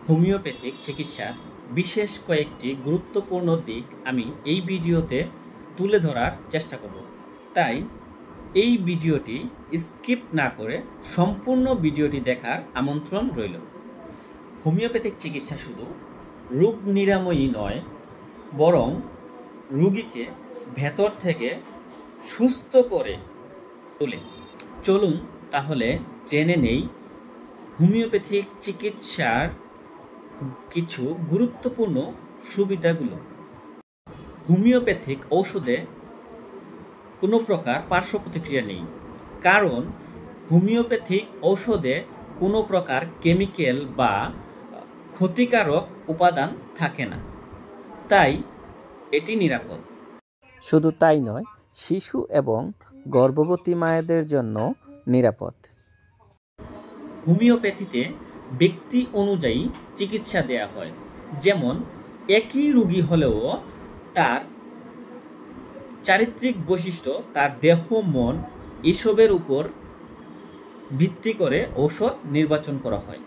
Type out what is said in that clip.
Homeopathic চিকিৎসার বিশেষ কয়েকটি গুরুত্বপূর্ণ দিক আমি এই ভিডিওতে তুলে ধরার চেষ্টা করব। তাই এই ভিডিওটি স্কিপ না করে সম্পূর্ণ ভিডিওটি দেখার আমন্ত্রণ রইল। হোমিওপ্যাথিক চিকিৎসা শুধু রোগ নিরাময়ই নয়, বরং রোগীকে ভেতর থেকে সুস্থ করে তোলে। চলুন তাহলে জেনে নেই হোমিওপ্যাথিক চিকিৎসার কিছু গুরুত্বপূর্ণ সুবিধাগুলো। হোমিওপ্যাথিক ঔষধে কোনো প্রকার পার্শ্ব প্রতিক্রিয়া নেই, কারণ হোমিওপ্যাথিক ঔষধে কোনো প্রকার কেমিক্যাল বা ক্ষতিকারক উপাদান থাকে না, তাই এটি নিরাপদ। শুধু তাই নয়, শিশু এবং গর্ভবতী মায়েদের জন্য নিরাপদ। হোমিওপ্যাথিতে ব্যক্তি অনুযায়ী চিকিৎসা দেয়া হয়, যেমন একই রোগী হলেও তার চারিত্রিক বৈশিষ্ট্য, তার দেহ, মন এসবের উপর ভিত্তি করে ঔষধ নির্বাচন করা হয়।